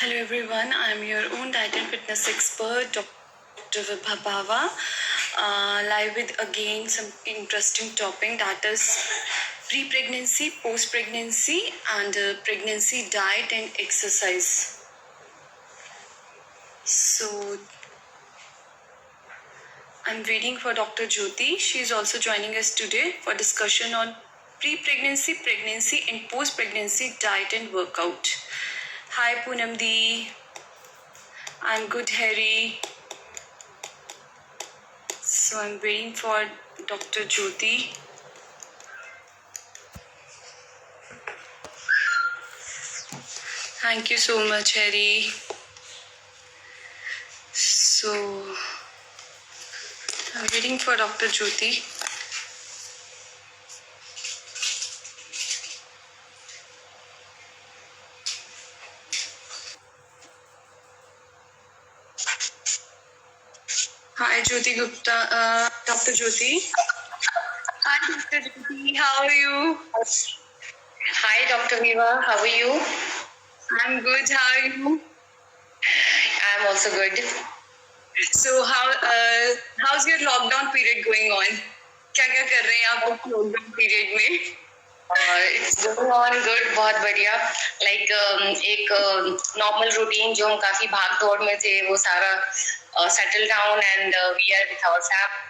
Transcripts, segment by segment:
Hello everyone, I'm your own diet and fitness expert, Dr. Vibha Bhava, live with again some interesting topic, that is pre-pregnancy, post-pregnancy and pregnancy diet and exercise. So I'm waiting for Dr. Jyoti. She is also joining us today for discussion on pre-pregnancy, pregnancy and post-pregnancy diet and workout. Hi Poonam Di. I'm good, Harry. So I'm waiting for Dr. Jyoti. Thank you so much, Harry. So I'm waiting for Dr. Jyoti. Hi, Jyoti Gupta. Dr. Jyoti. Hi, Dr. Jyoti. How are you? Hi, Dr. Viva. How are you? I'm good. How are you? I'm also good. So how's your lockdown period going on? क्या क्या कर रहे हैं आप lockdown period में? It's going on good, बहुत बढ़िया. Like एक normal routine जो हम काफी भाग दौड़ में थे वो सारा settle down and we are with our family.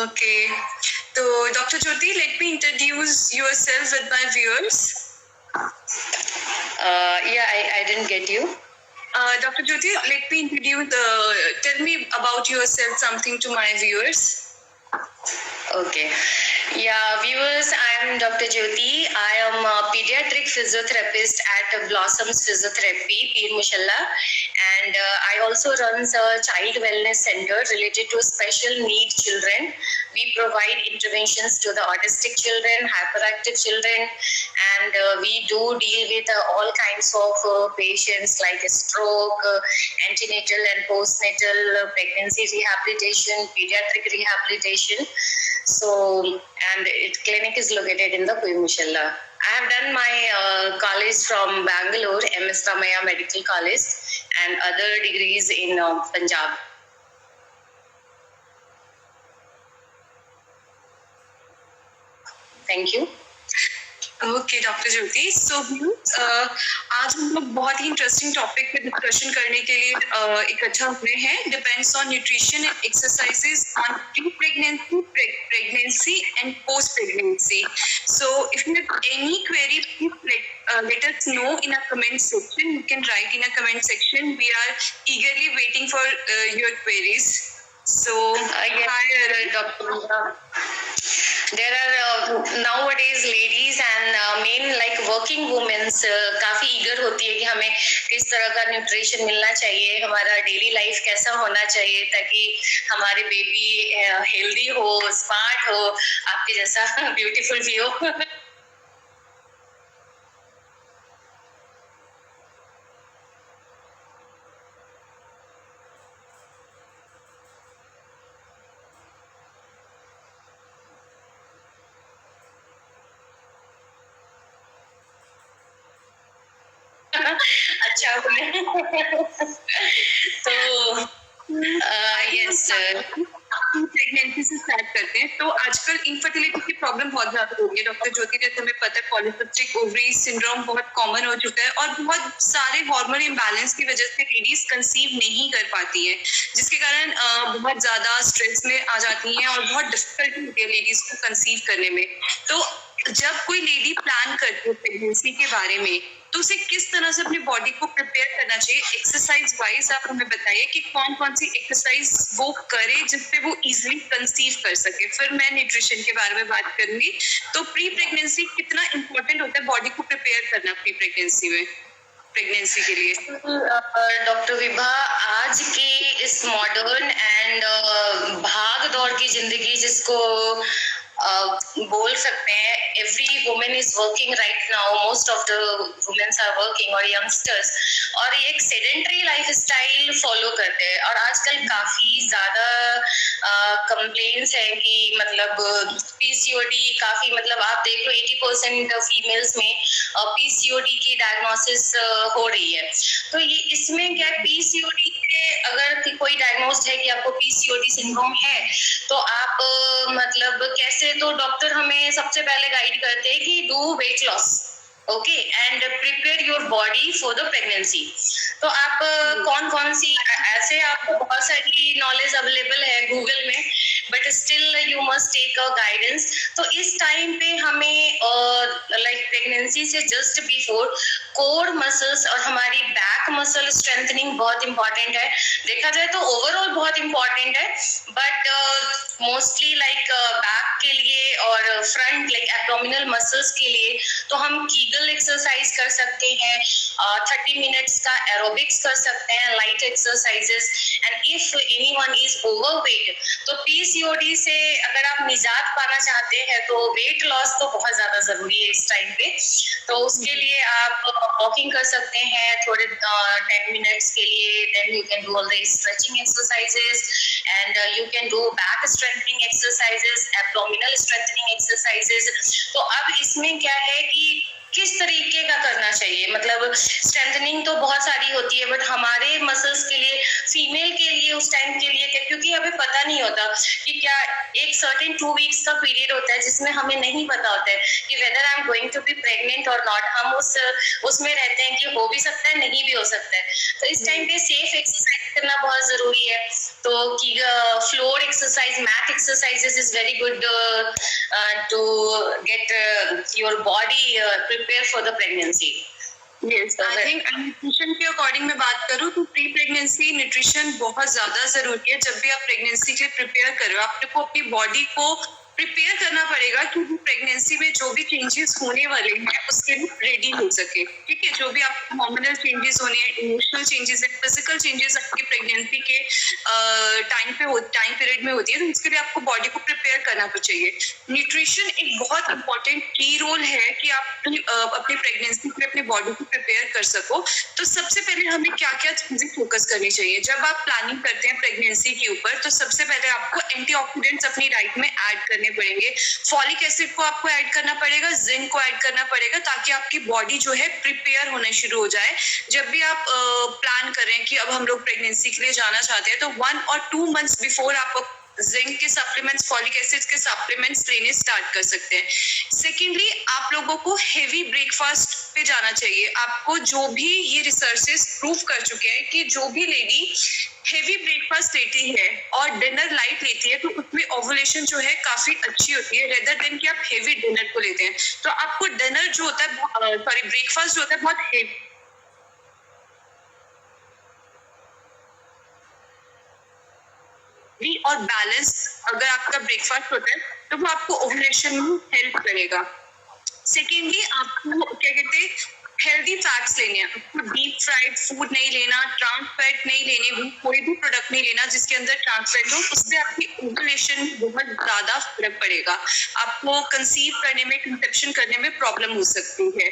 Okay. So, Dr. Jyoti, let me introduce yourself with my viewers. Yeah, I didn't get you. Dr. Jyoti, let me introduce, tell me about yourself something to my viewers. Okay. Yeah, viewers, I am Dr. Jyoti. I am a pediatric physiotherapist at Blossoms Physiotherapy, Pir Mushalla. And I also run a child wellness center related to special need children. We provide interventions to the autistic children, hyperactive children, and we do deal with all kinds of patients like stroke, antenatal and postnatal pregnancy rehabilitation, pediatric rehabilitation. So, and clinic is located in the Pir Mushalla. I have done my college from Bangalore, MS Ramaiah Medical College, and other degrees in Punjab. Thank you. Okay doctor Jyoti. So आज हम लोग बहुत ही interesting topic पे discussion करने के लिए इकट्ठा हुए हैं. Depends on nutrition and exercises on pre pregnancy, pregnancy and post pregnancy. So if you have any query, please let us know in a comment section. You can write in a comment section. We are eagerly waiting for your queries. So yes, hi, Dr. There are nowadays ladies and main like working women काफी eager होती है कि हमें किस तरह का nutrition मिलना चाहिए, हमारा डेली लाइफ कैसा होना चाहिए ताकि हमारे बेबी हेल्दी हो, स्मार्ट हो, आपके जैसा ब्यूटीफुल भी हो. अच्छा तो यस प्रेगनेंसी से स्टार्ट करते हैं. तो आजकल इनफर्टिलिटी की प्रॉब्लम बहुत ज्यादा हो रही है डॉक्टर ज्योति. जैसे हमें पता है पॉलीसिस्टिक ओवरी सिंड्रोम बहुत कॉमन हो चुका है और बहुत सारे हार्मोन इम्बैलेंस की वजह से लेडीज कंसीव नहीं कर पाती है, जिसके कारण बहुत ज्यादा स्ट्रेस में आ जाती हैं और बहुत डिफिकल्टी होती है लेडीज को कंसीव करने में. तो जब कोई लेडी प्लान करती है प्रेगनेंसी के बारे में तो उसे किस तरह से अपनी बॉडी को प्रिपेयर करना चाहिए एक्सरसाइज वाइज, आप हमें बताइए कि कौन कौन सी एक्सरसाइज वो करे जिससे वो इजीली कंसीव कर सके. फिर मैं न्यूट्रिशन के बारे में बात करूंगी. तो प्री प्रेगनेंसी कितना इम्पोर्टेंट होता है बॉडी को प्रिपेयर करना प्री प्रेगनेंसी में, प्रेगनेंसी के लिए. डॉक्टर विभा, आज की इस मॉडर्न एंड भाग दौड़ की जिंदगी जिसको बोल सकते हैं every women is working right now, most of the womens are working और यंगस्टर्स, और ये एक सेडेंटरी लाइफ स्टाइल फॉलो करते हैं। और आजकल काफी ज्यादा कंप्लेन्स है कि मतलब पीसीओडी काफी, मतलब आप देख लो 80% फीमेल्स में पीसीओडी की डायग्नोसिस हो रही है। तो ये इसमें क्या पीसीओडी के अगर कोई डायग्नोस्ड है कि आपको पीसीओडी सिंड्रोम है, तो आप मतलब कैसे, तो डॉक्टर हमें सबसे पहले गाइड करते हैं कि do weight loss, okay, and prepare your body for the pregnancy. तो आप कौन कौन सी, ऐसे आपको बहुत सारी नॉलेज अवेलेबल है गूगल में, but still you must take a guidance. तो इस टाइम पे हमें लाइक प्रेगनेंसी से जस्ट बिफोर कोर मसल्स और हमारी बैक मसल स्ट्रेंथनिंग बहुत इंपॉर्टेंट है। देखा जाए तो ओवरऑल बहुत इंपॉर्टेंट है, बट मोस्टली लाइक बैक के लिए और फ्रंट लाइक एब्डोमिनल मसल्स के लिए तो हम कीगल एक्सरसाइज कर सकते हैं, 30 मिनट्स का एरोबिक्स कर सकते हैं, light exercises. And if anyone is overweight, तो पीसीओडी से अगर आप निजात पाना चाहते हैं तो वेट लॉस तो बहुत ज्यादा जरूरी है इस टाइम पे। तो उसके लिए आप वॉकिंग कर सकते हैं थोड़े 10 मिनट्स के लिए, then you can do all the stretching exercises and you can do back strengthening exercises, abdominal strengthening exercises. तो अब इसमें क्या है कि किस तरीके का करना चाहिए, मतलब स्ट्रेंथनिंग तो बहुत सारी होती है, बट हमारे मसल्स के लिए, फीमेल के लिए उस टाइम के लिए, क्योंकि हमें पता नहीं होता कि क्या एक सर्टेन 2 वीक्स का पीरियड होता है जिसमें हमें नहीं पता होता है कि whether I am going to be pregnant और नॉट। हम उसमें रहते हैं कि हो भी सकता है, नहीं भी हो सकता है। तो इस टाइम पे सेफ एक्सरसाइज करना बहुत जरूरी है। तो कि floor exercise, mat exercises is very good to get your body prepare for the pregnancy. Yes, I think nutrition के अकॉर्डिंग मैं बात करूँ तो प्री प्रेगनेंसी न्यूट्रिशन बहुत ज्यादा जरूरी है। जब भी आप प्रेगनेंसी के लिए प्रिपेयर कर रहे हो, आपको अपनी बॉडी को प्रिपेयर करना पड़ेगा कि प्रेगनेंसी में जो भी चेंजेस होने वाले हैं उसके लिए रेडी हो सके। ठीक है, जो भी आपको हार्मोनल चेंजेस होने हैं, इमोशनल चेंजेस है, फिजिकल चेंजेस आपकी प्रेगनेंसी के टाइम पीरियड में होती है, तो उसके लिए आपको बॉडी को प्रिपेयर करना तो चाहिए। न्यूट्रिशन एक बहुत इंपॉर्टेंट की रोल है कि आप अपनी प्रेगनेंसी के लिए अपनी बॉडी को प्रिपेयर कर सको। तो सबसे पहले हमें क्या क्या चीजें फोकस करनी चाहिए जब आप प्लानिंग करते हैं प्रेगनेंसी के ऊपर? तो सबसे पहले आपको एंटीऑक्सीडेंट्स अपनी डाइट में ऐड करने पड़ेंगे। फॉलिक एसिड को आपको ऐड करना पड़ेगा, जिंक को ऐड करना पड़ेगा, ताकि आपकी बॉडी जो है प्रिपेयर होना शुरू हो जाए। जब भी आप प्लान करें कि अब हम लोग प्रेगनेंसी के लिए जाना चाहते हैं, तो 1 और 2 मंथ्स बिफोर आप जिंक के सप्लीमेंट्स, फॉलिक एसिड के सप्लीमेंट्स लेने स्टार्ट कर सकते हैं। सेकेंडली, आप लोगों को हेवी ब्रेकफास्ट पे जाना चाहिए। आपको जो भी ये रिसर्चेस प्रूव कर चुके हैं कि जो भी लेडी हेवी ब्रेकफास्ट लेती है और डिनर लाइट लेती है, तो उसमें ओवुलेशन जो है काफी अच्छी होती है, रेदर देन कि आप हेवी डिनर को लेते हैं। तो आपको डिनर जो होता है, ब्रेकफास्ट जो होता है बहुत हेवी और बैलेंस अगर आपका ब्रेकफास्ट होता है, तो वो आपको ओवुलेशन में हेल्प करेगा। सेकेंडली, आपको क्या कहते हैं, हेल्दी फैट्स लेने हैं। आपको डीप फ्राइड फूड नहीं लेना, ट्रांस फैट नहीं लेने, कोई भी प्रोडक्ट नहीं लेना जिसके अंदर ट्रांस फैट हो। उससे आपकी ओवुलेशन में बहुत ज्यादा फर्क पड़ेगा, आपको कंसीव करने में, कंसेप्शन करने में प्रॉब्लम हो सकती है।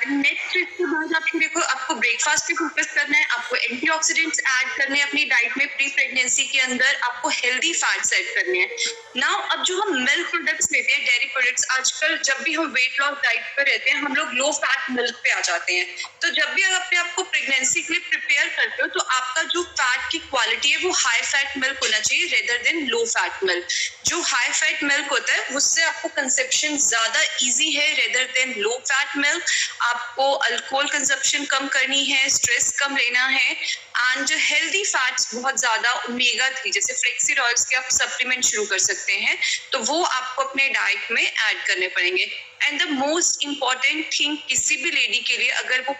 नेक्स्ट इसके बाद आपको देखो, आपको ब्रेकफास्ट पे फोकस करना है, आपको एंटीऑक्सीडेंट्स ऐड करने हैं अपनी डाइट में प्री प्रेगनेंसी के अंदर, आपको हेल्दी फैट्स ऐड करने हैं। नाउ, अब जो हम मिल्क प्रोडक्ट्स लेते हैं, डेयरी प्रोडक्ट्स, आजकल जब भी हम वेट लॉस डाइट पर रहते हैं, हम लोग लो फैट मिल्क पे आ जाते हैं। तो जब भी आप अपने आपको प्रेगनेंसी के लिए प्रिपेयर करते हो, तो आपका जो फैट की क्वालिटी है वो हाई फैट मिल्क होना चाहिए rather than low fat milk. जो हाई फैट मिल्क होता है उससे आपको कंसेप्शन ज्यादा इजी है rather than low fat milk. आपको अल्कोहल कंजप्शन कम करनी है, स्ट्रेस कम लेना है, एंड हेल्दी फैट्स बहुत ज्यादा ओमेगा 3 जैसे फ्लेक्सीड ऑयल्स के आप सप्लीमेंट शुरू कर सकते हैं, तो वो आपको अपने डाइट में ऐड करने पड़ेंगे। And the most important thing किसी भी लेडी के लिए, अगर वो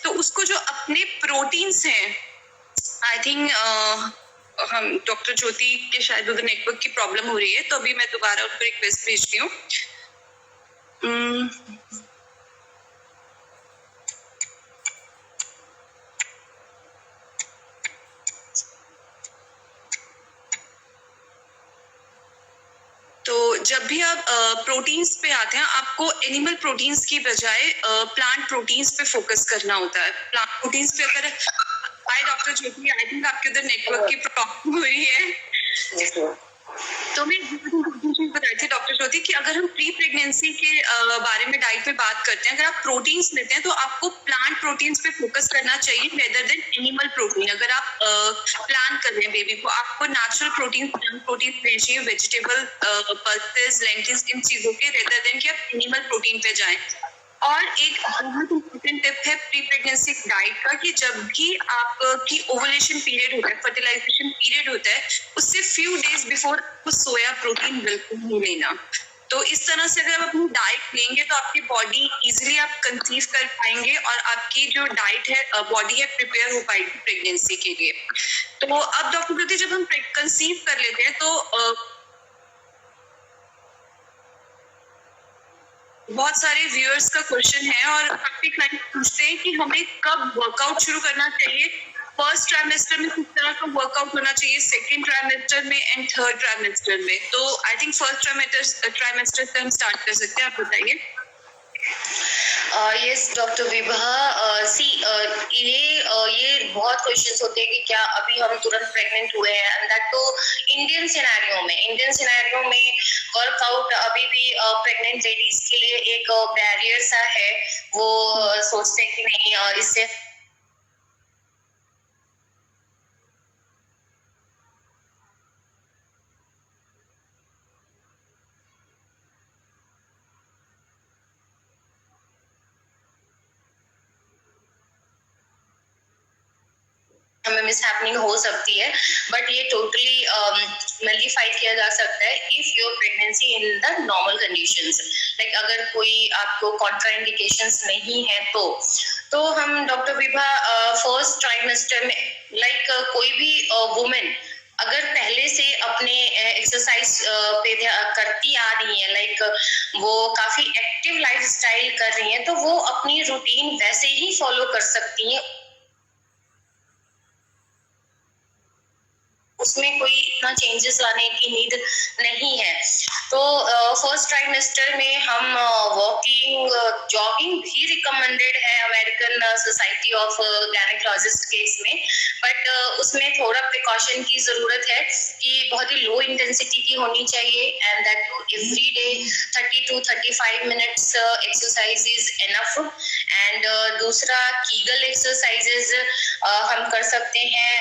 तो उसको जो अपने प्रोटीन्स हैं, आई थिंक हम डॉक्टर ज्योति के शायद उधर नेटवर्क की प्रॉब्लम हो रही है, तो अभी मैं दोबारा उनको रिक्वेस्ट भेजती हूँ। जब भी आप प्रोटीन्स पे आते हैं, आपको एनिमल प्रोटीन्स की बजाय प्लांट प्रोटीन्स पे फोकस करना होता है। प्लांट प्रोटीन्स पे अगर हाय डॉक्टर ज्योति, आई थिंक आपके उधर नेटवर्क की प्रॉब्लम हो रही है। तो मैं बताई थी डॉक्टर ज्योति कि अगर हम प्री प्रेगनेंसी के बारे में डाइट में बात करते हैं, अगर आप प्रोटीन्स लेते हैं तो आपको प्लांट प्रोटीन्स पे फोकस करना चाहिए रेदर देन एनिमल प्रोटीन। अगर आप प्लान कर रहे हैं बेबी को, आपको नेचुरल प्रोटीन, प्लांट प्रोटीन लेने चाहिए, वेजिटेबल, पल्सेस, लेंटिल्स, इन चीजों के, रेदर देन कि आप एनिमल प्रोटीन पे जाएं। और एक बहुत इम्पोर्टेंट टिप है प्री प्रेगनेंसी डाइट का कि जब भी आपकी ओवुलेशन पीरियड होता है, फर्टिलाइजेशन पीरियड होता है, उससे फ्यू डेज बिफोर आपको सोया प्रोटीन बिल्कुल नहीं लेना। तो इस तरह से अगर आप अपनी डाइट लेंगे तो आपकी बॉडी इजीली आप कंसीव कर पाएंगे और आपकी जो डाइट है, बॉडी है, प्रिपेयर हो पाएगी प्रेगनेंसी के लिए। तो अब डॉक्टर ज्योति, जब हम कंसीव कर लेते हैं तो बहुत सारे व्यूअर्स का क्वेश्चन है और काफी क्लाइंट पूछते हैं कि हमें कब वर्कआउट शुरू करना चाहिए। फर्स्ट ट्राइमेस्टर में किस तरह का वर्कआउट होना चाहिए, सेकेंड ट्राइमेस्टर में एंड थर्ड ट्राइमेस्टर में। तो आई थिंक फर्स्ट ट्राइमेस्टर से हम स्टार्ट कर सकते हैं, आप बताइए। यस डॉक्टर विभा, ये बहुत क्वेश्चंस होते हैं कि क्या अभी हम तुरंत प्रेग्नेंट हुए हैं, एंड दैट तो इंडियन सिनेरियो में वर्कआउट अभी भी प्रेग्नेंट लेडीज के लिए एक बैरियर सा है। वो सोचते हैं कि नहीं, इससे हमें मिसहैपनिंग हो सकती है, बट ये टोटली नलिफाई किया जा सकता है if your pregnancy in the normal conditions. Like अगर कोई आपको कॉन्ट्राइंडिकेशंस नहीं है तो हम डॉक्टर विभा फर्स्ट ट्राइमेस्टर में कोई भी वुमेन अगर पहले से अपने एक्सरसाइज पे करती आ रही है, वो काफी एक्टिव लाइफस्टाइल कर रही है, तो वो अपनी रूटीन वैसे ही फॉलो कर सकती हैं। उसमें कोई इतना चेंजेस लाने की नीड नहीं है। तो फर्स्ट ट्राइमेस्टर में हम वॉकिंग, जॉगिंग भी रिकमेंडेड है American society of gynaecologist case में, बट उसमें थोड़ा प्रिकॉशन की जरूरत है कि बहुत ही लो इंटेंसिटी की होनी चाहिए, and that too every day 30 to 35 minutes exercise is enough. And दूसरा कीगल एक्सरसाइजेज हम कर सकते हैं,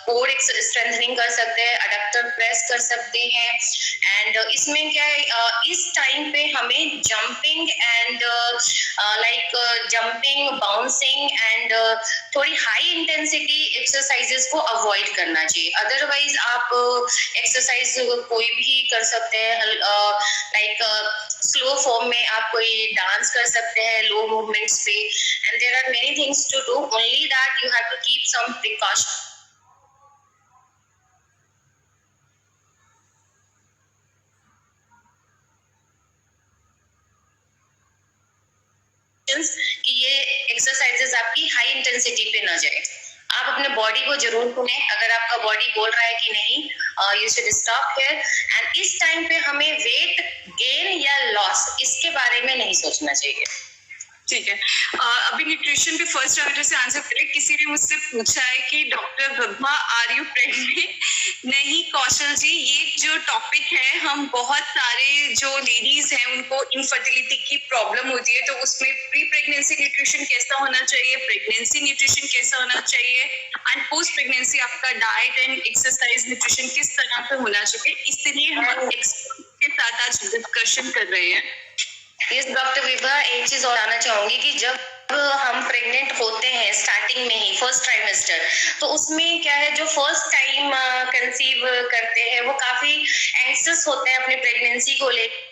कोर स्ट्रेंथनिंग कर सकते हैं, अडक्टर प्रेस कर सकते हैं। एंड इसमें क्या है, इस टाइम पे हमें jumping and jumping, bouncing and थोड़ी हाई इंटेंसिटी एक्सरसाइजेस को अवॉइड करना चाहिए। अदरवाइज आप एक्सरसाइज कोई भी कर सकते हैं, स्लो फॉर्म में आप कोई डांस कर सकते हैं लो मूवमेंट्स पे, and there are many things to do, only that you have to keep some precaution. कि ये एक्सरसाइजेस आपकी हाई इंटेंसिटी पे ना जाए। आप अपने बॉडी को जरूर सुने, अगर आपका बॉडी बोल रहा है कि नहीं you should stop here, and इस टाइम पे हमें वेट गेन या लॉस इसके बारे में नहीं सोचना चाहिए। ठीक है, अभी न्यूट्रिशन पे फर्स्ट ट्राइमेस्टर से आंसर करें। किसी ने मुझसे पूछा है कि doctor Vibha are you pregnant? नहीं कौशल जी, ये जो टॉपिक है, हम बहुत सारे जो लेडीज हैं उनको इनफर्टिलिटी की प्रॉब्लम होती है, तो उसमें प्री प्रेगनेंसी न्यूट्रिशन कैसा होना चाहिए, प्रेगनेंसी न्यूट्रिशन कैसा होना चाहिए, एंड पोस्ट प्रेगनेंसी आपका डाइट एंड एक्सरसाइज न्यूट्रिशन किस तरह पे होना चाहिए, इसलिए हम एक्सपर्ट के साथ आज डिस्कशन कर रहे हैं। यस डॉक्टर विभा, एक चीज और आना चाहूंगी कि जब हम प्रेग्नेंट होते हैं स्टार्टिंग में ही फर्स्ट ट्राइमेस्टर, तो उसमें क्या है, जो फर्स्ट टाइम कंसीव करते हैं वो काफी एंग्जियस होते हैं अपनी प्रेगनेंसी को लेकर।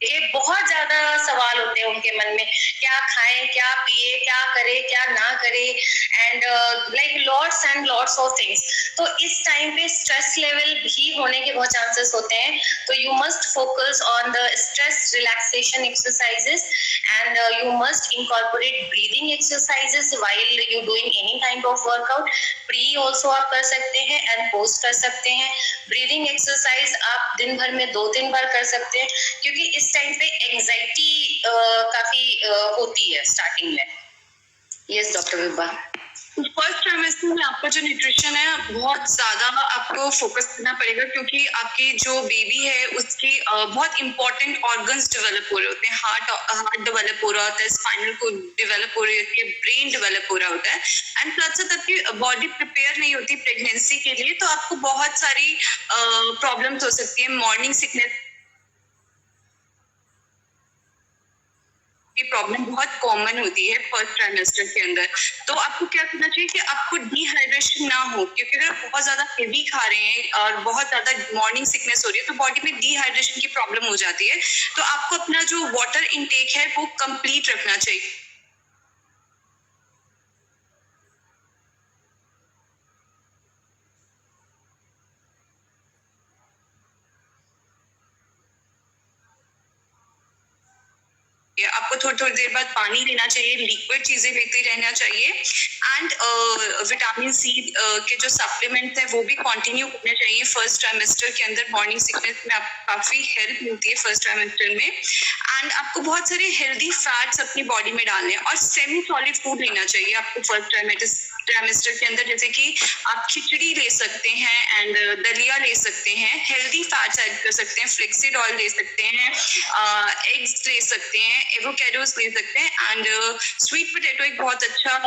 ये बहुत ज्यादा सवाल होते हैं उनके मन में, क्या खाएं, क्या पिए, क्या करे, क्या ना करे, and like lots and lots of things. तो इस टाइम पे स्ट्रेस लेवल भी होने के बहुत चांसेस होते हैं, तो you must focus on the stress relaxation exercises and you must incorporate breathing exercises while you doing any kind of workout। Pre also आप कर सकते हैं एंड पोस्ट कर सकते हैं। ब्रीदिंग एक्सरसाइज आप दिन भर में 2-3 बार कर सकते हैं, क्योंकि इस टाइम पे एंजाइटी काफी होती है स्टार्टिंग में। Yes doctor Vibha. First trimester में आपका जो न्यूट्रिशन है बहुत ज्यादा आपको फोकस करना पड़ेगा, क्योंकि आपकी जो बेबी है उसकी बहुत इंपॉर्टेंट ऑर्गन्स डेवलप हो रहे होते हैं। हार्ट डेवलप हो रहा होता है, स्पाइनल को डेवलप हो रही होती है, ब्रेन डेवलप हो रहा होता है, एंड साथ साथ आपकी बॉडी प्रिपेयर नहीं होती प्रेगनेंसी के लिए, तो आपको बहुत सारी प्रॉब्लम्स हो सकती है। मॉर्निंग सिकनेस की प्रॉब्लम बहुत कॉमन होती है फर्स्ट ट्राइमेस्टर के अंदर। तो आपको क्या करना चाहिए कि आपको डिहाइड्रेशन ना हो, क्योंकि अगर बहुत ज्यादा हेवी खा रहे हैं और बहुत ज्यादा मॉर्निंग सिकनेस हो रही है तो बॉडी में डिहाइड्रेशन की प्रॉब्लम हो जाती है। तो आपको अपना जो वाटर इनटेक है वो कंप्लीट रखना चाहिए। आपको थोड़ी थोड़ी देर बाद पानी लेना चाहिए, लिक्विड चीजें लेते रहना चाहिए, एंड विटामिन सी के जो सप्लीमेंट है वो भी कंटिन्यू करने चाहिए फर्स्ट ट्राइमेस्टर के अंदर। मॉर्निंग सिकनेस में आपको काफी हेल्प मिलती है फर्स्ट ट्राइमेस्टर में, एंड आपको बहुत सारे हेल्दी फैट्स अपनी बॉडी में डालने हैं, और सेमी सॉलिड फूड लेना चाहिए आपको फर्स्ट ट्राइमेस्टर के अंदर, जैसे कि आप खिचड़ी ले सकते हैं एंड दलिया ले सकते हैं, हेल्दी फैट्स ऐड कर सकते हैं, फ्लेक्सीड ऑयल ले सकते हैं, एग्स ले सकते हैं, एवोकाडोस ले सकते हैं, एंड स्वीट पोटैटो एक बहुत अच्छा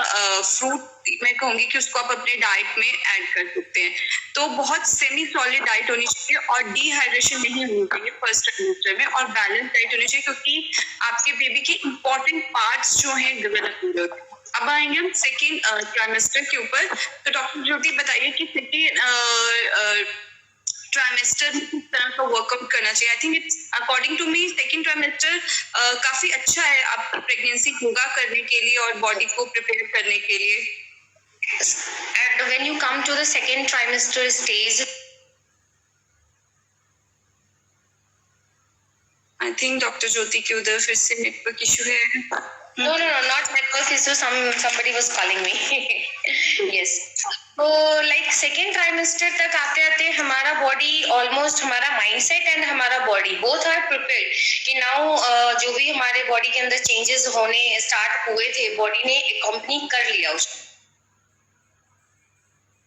फ्रूट मैं कहूंगी कि उसको आप अपने डाइट में ऐड कर सकते हैं। तो बहुत सेमी सॉलिड डाइट होनी चाहिए और डिहाइड्रेशन नहीं होनी चाहिए फर्स्ट ट्राइमेस्टर में, और बैलेंस डाइट होनी चाहिए, क्योंकि आपके बेबी के इंपॉर्टेंट पार्ट्स जो हैं डेवलप हो रहे होते हैं। अब आएंगे हम सेकेंड ट्राइमेस्टर के ऊपर। तो डॉक्टर ज्योति बताइए कि सेकेंड ट्राइमेस्टर में किस तरह का वर्कआउट करना चाहिए। I think it's according to me second trimester काफी अच्छा है आपको प्रेगनेंसी योगा करने के लिए और बॉडी को प्रिपेयर करने के लिए। And when you come to the second trimester stage, I think doctor Jyoti के उधर फिर से नेटवर्क इशू है। no, not network issue. Somebody was calling me. Yes. तो लाइक सेकेंड ट्राइमेस्टर तक आते आते हमारा बॉडी ऑलमोस्ट, हमारा माइंडसेट एंड हमारा बॉडी बोथ आर प्रिपेयर्ड कि नाउ जो भी हमारे बॉडी के अंदर चेंजेस होने स्टार्ट हुए थे, बॉडी ने अकॉम्पनी कर लिया उस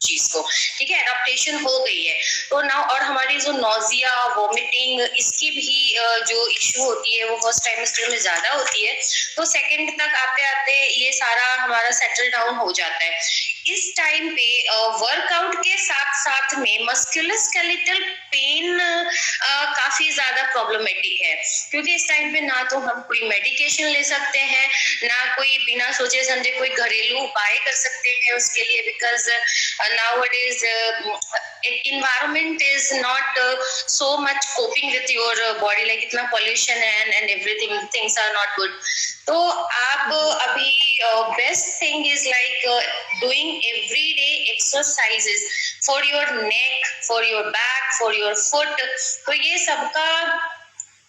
चीज को, ठीक है, एडाप्टेशन हो गई है। तो नाउ और हमारी जो नोजिया, वॉमिटिंग, इसकी भी जो इश्यू होती है वो फर्स्ट ट्राइमेस्टर में ज्यादा होती है। तो सेकंड तक आते आते ये सारा हमारा सेटल डाउन हो जाता है। इस टाइम पे वर्कआउट के साथ साथ में मस्कुलोस्केलेटल पेन काफी ज्यादा प्रॉब्लमेटिक है, क्योंकि इस टाइम पे ना तो हम कोई मेडिकेशन ले सकते हैं, ना कोई बिना सोचे समझे कोई घरेलू उपाय कर सकते हैं उसके लिए, because nowadays environment is not so much coping with your body, like इतना pollution है and everything, things are not good। तो आप अभी best thing is like doing everyday exercises for your neck, for your back, for your foot। तो ये सबका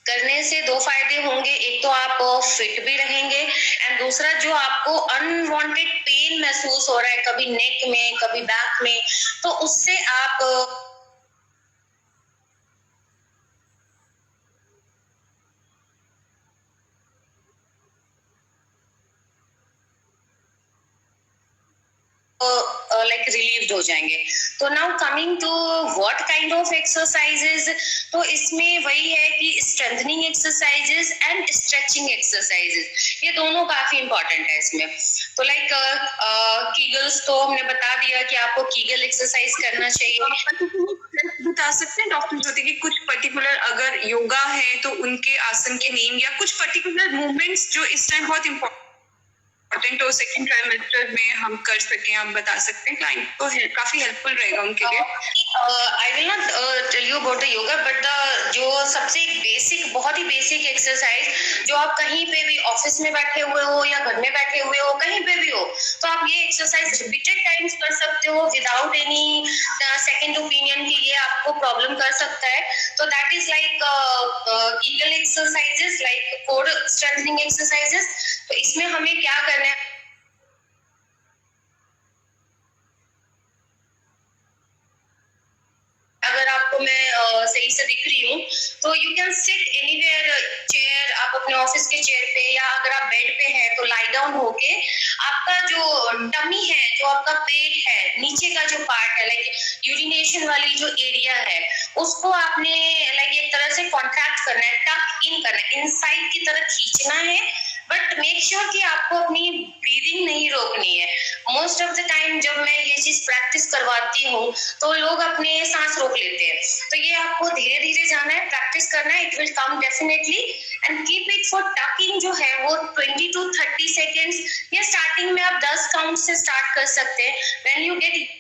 करने से दो फायदे होंगे, एक तो आप फिट भी रहेंगे, एंड दूसरा जो आपको अनवांटेड पेन महसूस हो रहा है कभी नेक में कभी बैक में, तो उससे आप लाइक रिलीव्ड हो जाएंगे। तो now coming to what kind of exercises, तो इसमें वही है कि strengthening exercises and stretching exercises, ये दोनों काफी इंपॉर्टेंट है इसमें। तो लाइक कीगल्स तो हमने बता दिया कि आपको कीगल एक्सरसाइज करना चाहिए। बता सकते हैं डॉक्टर ज्योति की कुछ पर्टिकुलर अगर योगा है तो उनके आसन के नेम, या कुछ पर्टिकुलर मूवमेंट्स जो इस टाइम बहुत इम्पोर्टेंट इम्पोर्टेंट हो सेकंड ट्राइमेस्टर में हम कर सकें, आप बता सकते हैं? क्लाइंट को काफी हेल्पफुल रहेगा उनके लिए। I will not tell you about the yoga, but the जो सबसे बेसिक, बहुत ही बेसिक एक्सरसाइज जो आप कहीं पे भी ऑफिस में बैठे हुए हो या घर में बैठे हुए हो, कहीं पे भी हो, तो आप ये एक्सरसाइज रिपीटेड टाइम्स कर सकते हो विदाउट एनी सेकंड ओपिनियन कि ये आपको प्रॉब्लम कर सकता है। तो that is like Kegel exercises, like core strengthening exercises. तो इसमें हमें क्या करना है, अगर आपको मैं सही से दिख रही हूँ तो you can sit anywhere, chair, आप अपने ऑफिस के चेयर पे, या अगर आप बेड पे हैं तो लाई डाउन होके आपका जो टमी है, जो आपका पेट है, नीचे का जो पार्ट है, लाइक यूरिनेशन वाली जो एरिया है, उसको आपने लाइक एक तरह से कॉन्ट्रैक्ट करना है, टक इन करना है, इनसाइड की तरफ खींचना है, बट मेक श्योर कि आपको अपनी ब्रीदिंग नहीं रोकनी है। मोस्ट ऑफ द टाइम जब मैं ये चीज प्रैक्टिस करवाती हूँ तो लोग अपने सांस रोक लेते हैं, तो ये आपको धीरे धीरे जाना है, प्रैक्टिस करना है, it will come definitely. And keep it for talking जो है वो 20 to 30 सेकेंड्स, या स्टार्टिंग में आप 10 काउंट से स्टार्ट कर सकते हैं। When you get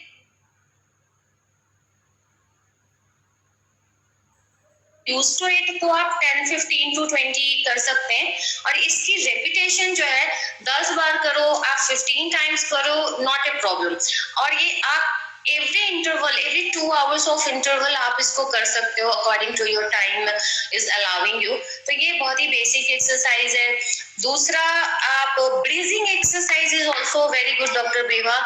use to it तो आप 10, 15 to 20 कर सकते हैं, और इसकी रेपिटेशन जो है 10 बार करो, आप 15 टाइम्स करो, नॉट ए प्रॉब्लम। और ये आप every interval, every 2 hours of interval आप इसको कर सकते हो according to your time is allowing you. तो ये बहुत ही बेसिक एक्सरसाइज है। दूसरा, आप breathing exercise is also very good doctor Vibha.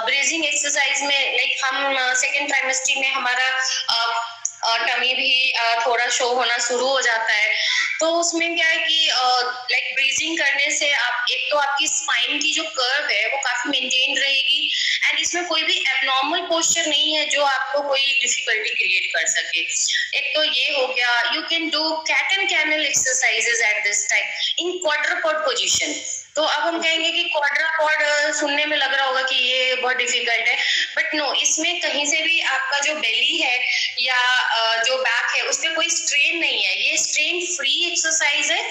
Breathing exercise में लाइक हम सेकेंड ट्राइमेस्टर में हमारा टमी भी थोड़ा शो होना शुरू हो जाता है, तो उसमें क्या है कि लाइक ब्रीजिंग करने से आप एक तो आपकी स्पाइन की जो कर्व है वो काफी मेंटेन रहेगी, एंड इसमें कोई भी एबनॉर्मल पोस्चर नहीं है जो आपको कोई डिफिकल्टी क्रिएट कर सके। एक तो ये हो गया। You can do cat and camel exercises at this time in quadruped position. तो अब हम कहेंगे कि क्वाड्रापॉड सुनने में लग रहा होगा कि ये बहुत डिफिकल्ट है, बट नो, इसमें कहीं से भी आपका जो बेली है या जो बैक है उसमें कोई स्ट्रेन नहीं है, ये स्ट्रेन फ्री एक्सरसाइज है।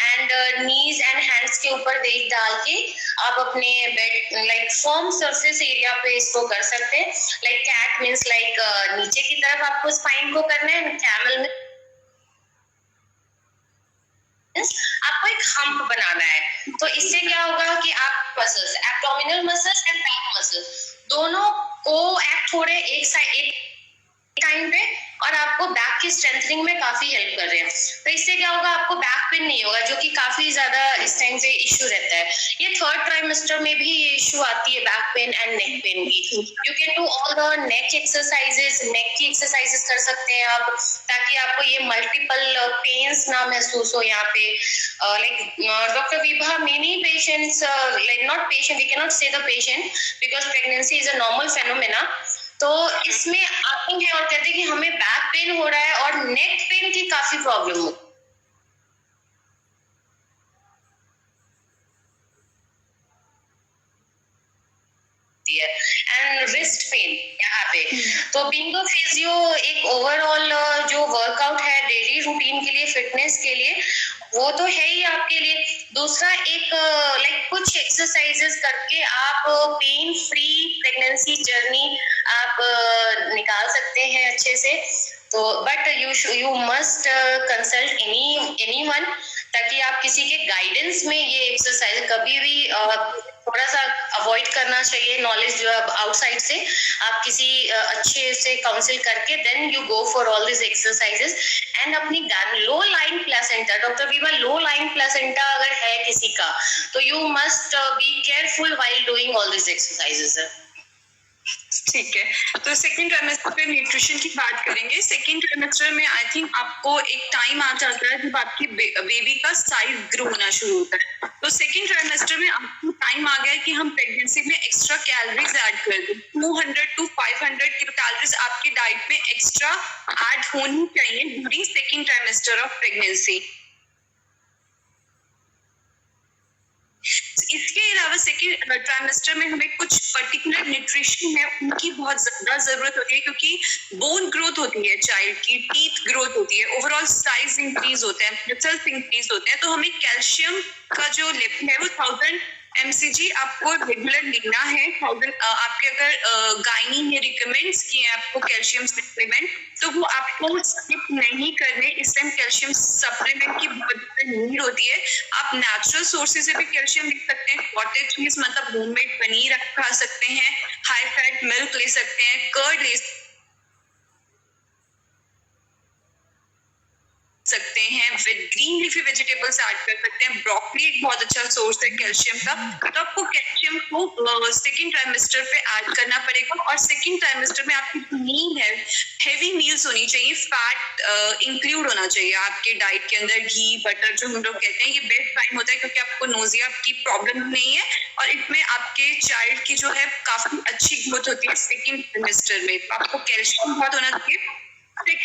एंड नीज एंड हैंड्स के ऊपर वेट डाल के आप अपने bed like firm surface area पे इसको कर सकते हैं। लाइक कैट मीन्स लाइक नीचे की तरफ आपको स्पाइन को करना है, कैमल में आपको एक हम्प बनाना है। तो इससे क्या होगा कि आप muscles, abdominal muscles and back muscles दोनों को एक्ट हो रहे एक साइड एक टाइम पे, और आपको बैक की स्ट्रेंथनिंग में काफी हेल्प कर रहे हैं। तो इससे क्या होगा, आपको बैक पेन नहीं होगा, जो कि काफी ज्यादा इस टाइम पे इश्यू रहता है। ये थर्ड ट्राइमेस्टर में भी ये इश्यू आती है, back pain and neck pain की। You can do all the neck exercises, neck की एक्सरसाइजेस कर सकते हैं आप, ताकि आपको ये मल्टीपल पेन्स ना महसूस हो यहाँ पे। Like doctor Vibha, many patients, like not patient, we can not say the patient because pregnancy is a normal phenomena. तो इसमें आते हैं और कहते हैं कि हमें बैक पेन हो रहा है और नेक पेन की काफी प्रॉब्लम हो है, एंड रिस्ट पेन यहाँ पे। तो बीइंग अ फिजियो, एक ओवरऑल जो वर्कआउट है डेली रूटीन के लिए, फिटनेस के लिए, वो तो है ही आपके लिए। दूसरा, एक लाइक कुछ एक्सरसाइजेस करके आप पेन फ्री प्रेगनेंसी जर्नी आप निकाल सकते हैं अच्छे से। तो but you must consult anyone, ताकि आप किसी के गाइडेंस में ये एक्सरसाइज कभी भी थोड़ा सा अवॉइड करना चाहिए। नॉलेज जो आउटसाइड से आप किसी अच्छे से काउंसिल करके then you go for all this exercises. And अपनी low line placenta, doctor Biba, लो लाइन प्लेसेंटा अगर है किसी का, तो you must be careful while doing all this exercises. ठीक है, तो सेकेंड ट्राइमेस्टर पे न्यूट्रिशन की बात करेंगे। सेकेंड ट्राइमेस्टर में आई थिंक आपको एक टाइम आ जाता है जब आपकी बेबी का साइज ग्रो होना शुरू होता है। तो सेकेंड ट्राइमेस्टर में आपको टाइम आ गया है कि हम प्रेगनेंसी में एक्स्ट्रा कैलोरीज ऐड कर दें। 200 to 500 कैलोरीज आपकी डाइट में एक्स्ट्रा ऐड होनी चाहिए during second trimester of pregnancy. इसके अलावा सेकेंड ट्राइमेस्टर में हमें कुछ पर्टिकुलर न्यूट्रिशन है उनकी बहुत ज्यादा जरूरत होती है, क्योंकि बोन ग्रोथ होती है चाइल्ड की, टीथ ग्रोथ होती है, ओवरऑल साइज इंक्रीज होते हैं, मसल्स इंक्रीज होते हैं। तो हमें कैल्शियम का जो लेवल है वो 1000 एमसीजी आपको रेगुलर लेना है। आपके अगर गायनी ने रिकमेंड्स किए हैं आपको कैल्शियम सप्लीमेंट, तो वो आपको स्किप नहीं करने। इस टाइम कैल्शियम सप्लीमेंट की बहुत ज़्यादा नीड होती है। आप नेचुरल सोर्सेज से भी कैल्शियम ले सकते हैं। कॉटेज चीज मतलब होममेड पनीर आप खा सकते हैं, हाई फैट मिल्क ले सकते हैं, कर्ड ले सकते हैं, with green leafy vegetables add कर सकते हैं। ब्रोकली एक बहुत अच्छा सोर्स है कैल्शियम का। तो आपको कैल्शियम को सेकंड ट्राइमेस्टर पे ऐड करना पड़ेगा। और सेकंड ट्राइमेस्टर में आपकी जो मील है, हेवी मील्स होनी चाहिए, फैट इंक्लूड होना चाहिए आपके डाइट के अंदर। घी बटर जो हम लोग कहते हैं, ये बेस्ट टाइम होता है क्योंकि आपको नोजिया की प्रॉब्लम नहीं है और इसमें आपके चाइल्ड की जो है काफी अच्छी ग्रोथ होती है सेकंड ट्राइमेस्टर में। तो आपको कैल्शियम बहुत होना चाहिए।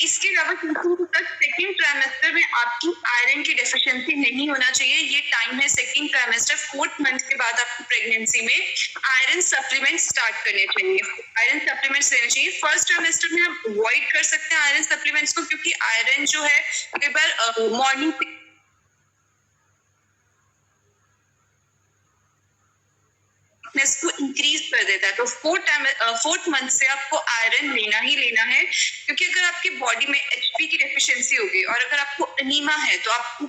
इसके अलावा सेकंड ट्राइमेस्टर में आपकी आयरन की डेफिशिएंसी नहीं होना चाहिए। ये टाइम है सेकंड ट्राइमेस्टर, 4th मंथ के बाद आपको प्रेगनेंसी में आयरन सप्लीमेंट स्टार्ट करने चाहिए। आयरन सप्लीमेंट्स लेने चाहिए। फर्स्ट ट्राइमेस्टर में आप अवॉइड कर सकते हैं आयरन सप्लीमेंट्स को, क्योंकि आयरन जो है कई बार मॉर्निंग को इंक्रीज कर देता है। तो 4th मंथ से आपको आयरन लेना ही लेना है, क्योंकि अगर आपकी बॉडी में एचपी की डेफिशिएंसी होगी और अगर आपको अनीमा है तो आपको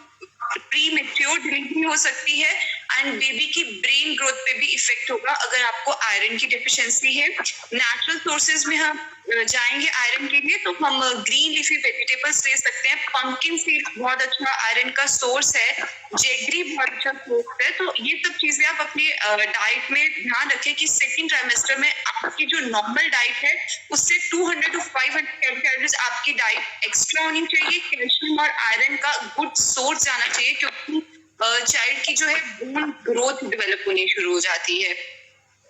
प्री मेच्योर डिलीवरी हो सकती है एंड बेबी की ब्रेन ग्रोथ पे भी इफेक्ट होगा अगर आपको आयरन की डेफिशिएंसी है। नेचुरल सोर्सेज में हम जाएंगे आयरन के लिए, तो हम ग्रीन लीफी वेजिटेबल्स ले सकते हैं। पंपकिन सीड बहुत अच्छा आयरन का सोर्स है, जेगरी बहुत अच्छा सोर्स है। तो ये सब चीजें आप अपनी डाइट में ध्यान रखें कि सेकंड ट्राइमेस्टर में आपकी जो नॉर्मल डाइट है उससे 200 to 500 कैलोरीज आपकी डाइट एक्स्ट्रा होनी चाहिए। कैल्शियम और आयरन का गुड सोर्स जाना चाहिए, क्योंकि चाइल्ड की जो है बोन ग्रोथ डेवलप होनी शुरू हो जाती है।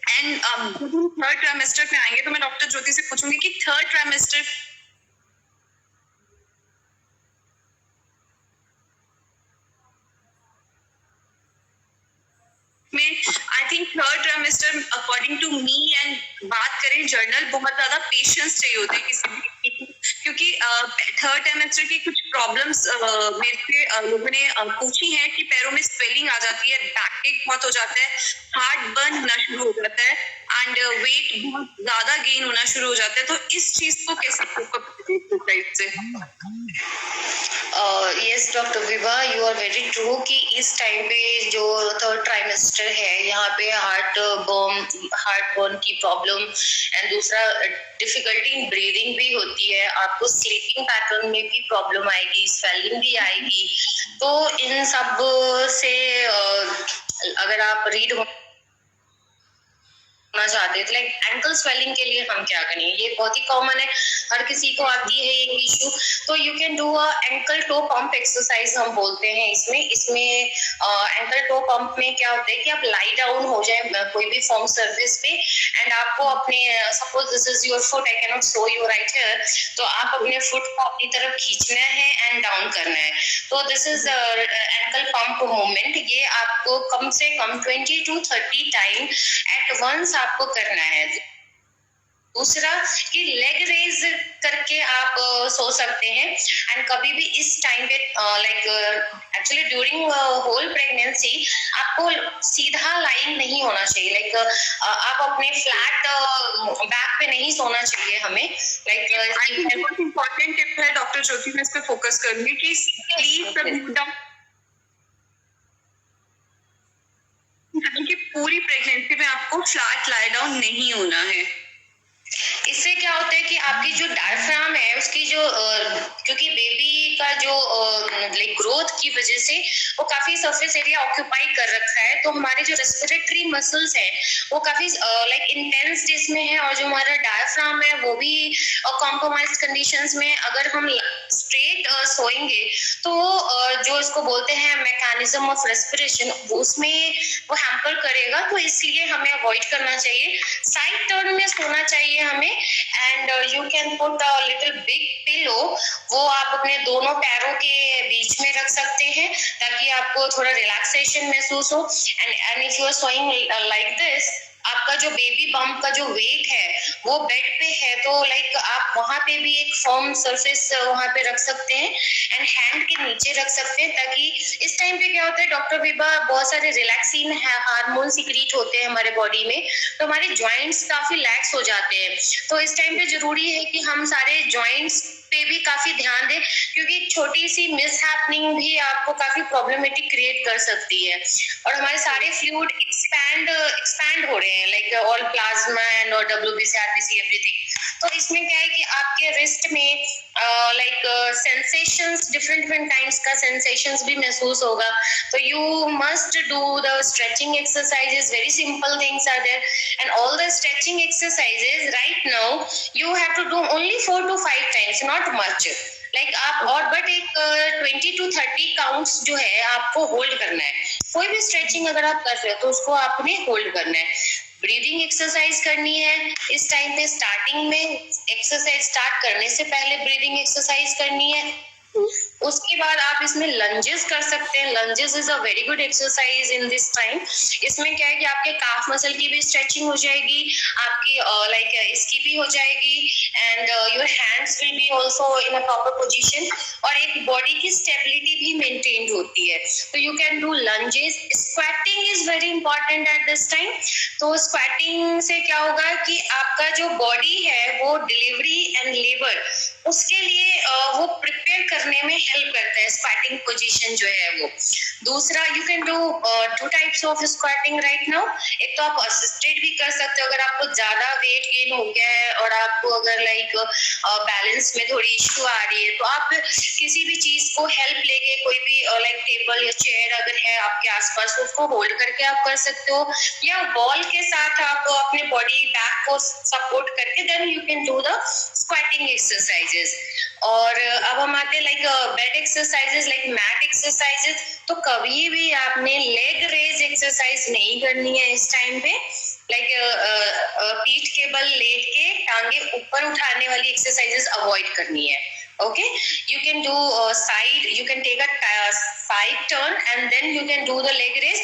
एंड जब हम थर्ड ट्राइमेस्टर पे आएंगे तो मैं डॉक्टर ज्योति से पूछूंगी कि थर्ड ट्राइमेस्टर में I think third trimester according to me and बात करें जर्नल, बहुत ज्यादा पेशेंस चाहिए होते हैं किसी भी, क्योंकि थर्ड ट्राइमेस्टर की कुछ प्रॉब्लम्स मेरे से लोगों ने पूछी हैं कि पैरों में स्वेलिंग आ जाती है, बैक एक बहुत हो जाता है, हार्ट बर्न होना शुरू हो जाता है एंड वेट बहुत ज्यादा गेन होना शुरू हो जाता है। तो इस चीज को कैसे कोप अप एक्सरसाइज से? Yes doctor Vibha, you are very true कि इस टाइम पे जो थर्ड ट्राइमेस्टर है यहाँ पे हार्ट बर्न की प्रॉब्लम एंड दूसरा डिफिकल्टी इन ब्रीदिंग भी होती है। आपको स्लीपिंग पैटर्न में भी प्रॉब्लम आएगी, स्वेलिंग भी आएगी। तो इन सब से अगर आप रीड चाहते हैं, लाइक एंकल स्वेलिंग के लिए हम क्या करें? ये बहुत ही कॉमन है, हर किसी को आती है ये इशू। तो you can do a ankle toe pump exercise हम बोलते हैं इसमें एंकल टो पंप में क्या होता है कि आप लाई डाउन हो जाए कोई भी फॉर्म सर्विस पे एंड आपको अपने suppose this is your foot, I can not show you right here, तो आप अपने फुट को अपनी तरफ खींचना है एंड डाउन करना है। तो this is ankle pump movement. ये आपको कम से कम 20 to 30 टाइम एट वंस आपको करना है। दूसरा कि लेग रेज करके आप सो सकते हैं एंड कभी भी इस टाइम पे like actually during whole pregnancy आपको सीधा लाइंग नहीं होना चाहिए। लाइक आप अपने फ्लैट बैक पे नहीं सोना चाहिए हमें। लाइक बहुत इंपॉर्टेंट टिप है डॉक्टर ज्योति, मैं इस पे फोकस करूंगी कि प्लीज कि पूरी प्रेगनेंसी में आपको फ्लैट लाई डाउन नहीं होना है। इससे क्या होता है कि आपकी जो डायफ्राम है उसकी जो क्योंकि बेबी का जो लाइक ग्रोथ की वजह से वो काफी सरफेस एरिया ऑक्यूपाई कर रखा है, तो हमारे जो रेस्पिरेटरी मसल्स हैं वो काफी लाइक इंटेंस जिसमें है और जो हमारा डायफ्राम है वो भी कॉम्प्रोमाइज कंडीशंस में अगर हम स्ट्रेट सोएंगे तो जो इसको बोलते हैं मैकेनिज्म ऑफ रेस्पिरेशन उसमें वो हैम्पर करेगा। तो इसलिए हमें अवॉइड करना चाहिए, साइड टर्न में सोना चाहिए हमें। And you can put a little big pillow, वो आप अपने दोनों पैरों के बीच में रख सकते हैं ताकि आपको थोड़ा रिलैक्सेशन महसूस हो। And if you are sowing like this, आपका जो बेबी बम्प का जो वेट है वो बेड पे है, तो लाइक आप वहां पे भी एक फर्म सरफेस वहां पे रख सकते हैं एंड हैंड के नीचे रख सकते हैं, ताकि इस टाइम पे क्या होता है डॉक्टर विभा, बहुत सारे रिलैक्सिन हार्मोन सीक्रेट होते हैं हमारे बॉडी में, तो हमारे जॉइंट्स काफी लैक्स हो जाते हैं। तो इस टाइम पे जरूरी है कि हम सारे जॉइंट्स पे भी काफी ध्यान दें, क्योंकि छोटी सी मिस हैपनिंग भी आपको काफी प्रॉब्लमेटिक क्रिएट कर सकती है। और हमारे सारे फ्लूइड एक्सपैंड हो रहे हैं, लाइक ऑल प्लाज्मा एंड और WBC RBC एवरीथिंग। तो इसमें क्या है कि आपके रिस्ट में लाइक सेंसेशंस, डिफरेंट काइंड्स का सेंसेशंस भी महसूस होगा। तो you must do the stretching exercises, very simple things are there, and all the stretching exercises right now you have to do only 4 to 5 times, not much. Like आप और but एक 20 to 30 counts जो है आपको hold करना है। कोई भी स्ट्रेचिंग अगर आप कर रहे हो तो उसको आपने होल्ड करना है। ब्रीदिंग एक्सरसाइज करनी है इस टाइम पे, स्टार्टिंग में एक्सरसाइज स्टार्ट करने से पहले ब्रीदिंग एक्सरसाइज करनी है। उसके बाद आप इसमें लंजेस कर सकते हैं। Lunges is a very good exercise in this time. इसमें क्या है कि आपके काफ मसल की भी स्ट्रेचिंग हो जाएगी, आपकी लाइक इसकी भी हो जाएगी, and your hands will be also in a proper position, और एक बॉडी की स्टेबिलिटी भी मेंटेन्ड होती है। तो you can do lunges. Squatting is very important at this time. तो स्क्वैटिंग से क्या होगा कि आपका जो बॉडी है वो डिलीवरी एंड लेबर उसके लिए वो प्रिपेयर करने में हेल्प करता है, स्क्वाटिंग पोजीशन जो है वो। दूसरा, you can do 2 types of squatting right now. एक तो आप असिस्टेड भी कर सकते हो, अगर आपको ज्यादा वेट गेन हो गया है और आपको अगर लाइक बैलेंस में थोड़ी इश्यू आ रही है, तो आप किसी भी चीज को हेल्प लेके, कोई भी लाइक टेबल या चेयर अगर है आपके आसपास, उसको होल्ड करके आप कर सकते हो, या वॉल के साथ आप अपने बॉडी बैक को सपोर्ट करके then you can do the squatting exercises. और अब हम आते हैं like bed exercises, like mat exercises. तो कभी भी आपने लेग रेज एक्सरसाइज नहीं करनी है इस टाइम पे। लाइक पीठ के बल लेट के टांगे ऊपर उठाने वाली एक्सरसाइजेस अवॉइड करनी है। Okay, you can do side, you can take a side turn and then you can do the leg raise,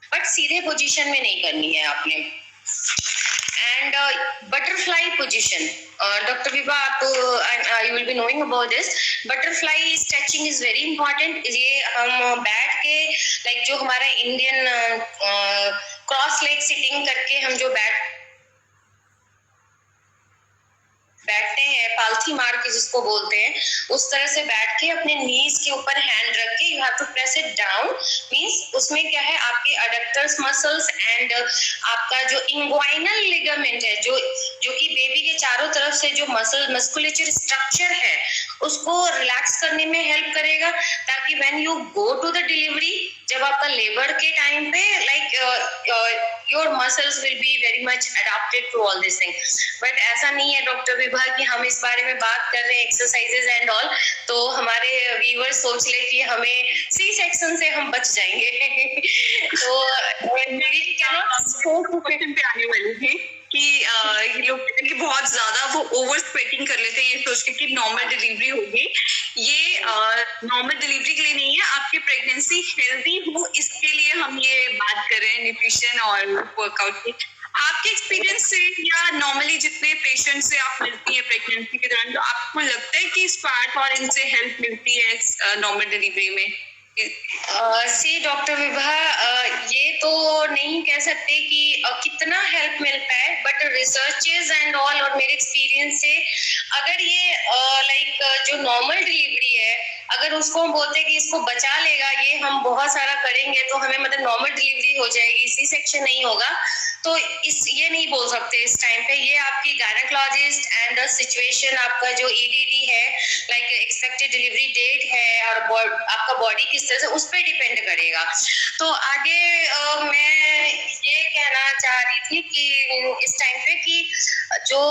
but सीधे पोजीशन में नहीं करनी है आपने। And butterfly position, Dr. Viva, you will be knowing about this. Butterfly stretching is very important. ये हम बैठ के like जो हमारा इंडियन क्रॉस लेग सिटिंग करके हम जो बैठते हैं, पालथी मार के जिसको बोलते हैं, उस तरह से बैठ के अपने नीज के ऊपर हैंड रख के you have to press it down. Means उसमें क्या है, आपके अडक्टर्स मसल्स एंड आपका जो इंग्वाइनल लिगामेंट है, जो कि बेबी के चारों तरफ से जो मस्कुलेचर स्ट्रक्चर है उसको रिलैक्स करने में हेल्प करेगा, ताकि when you go to the delivery, जब आपका लेबर के टाइम पे like your muscles will be very much adopted to all this thing. But ऐसा नहीं है डॉक्टर विभा कि हम इस बारे में बात कर रहे हैं एक्सरसाइजेज एंड ऑल, तो हमारे व्यूअर्स सोच ले कि हमें सी सेक्शन से हम बच जाएंगे। तो मेरी क्वेश्चन पे आने वाली थी कि ये लोग कहते हैं कि बहुत ज्यादा वो ओवर स्वेटिंग कर लेते हैं ये सोच के कि नॉर्मल डिलीवरी होगी। ये नॉर्मल डिलीवरी के लिए नहीं है, आपकी प्रेगनेंसी हेल्दी हो इसके लिए हम ये बात कर रहे हैं, न्यूट्रिशन और वर्कआउट की। आपके एक्सपीरियंस से या नॉर्मली जितने पेशेंट से आप मिलती है प्रेगनेंसी के दौरान, तो आपको लगता है कि स्क्वाट और इनसे हेल्प मिलती है नॉर्मल डिलीवरी में? सी डॉक्टर विभा, ये तो नहीं कह सकते कि कितना हेल्प मिलता है, बट रिसर्चेस एंड ऑल और मेरे एक्सपीरियंस से अगर ये लाइक जो नॉर्मल डिलीवरी है, अगर उसको हम बोलते हैं कि इसको बचा लेगा, ये हम बहुत सारा करेंगे तो हमें मतलब नॉर्मल डिलीवरी हो जाएगी, सी सेक्शन नहीं होगा, तो ये नहीं बोल सकते इस टाइम पे। ये आपकी गायनेकोलॉजिस्ट एंड द सिचुएशन, आपका जो EDD है, लाइक एक्सपेक्टेड डिलीवरी डेट है, और आपका बॉडी किस तरह से, उस पर डिपेंड करेगा। तो आगे मैं ये कहना चाह रही थी कि इस टाइम पे कि जो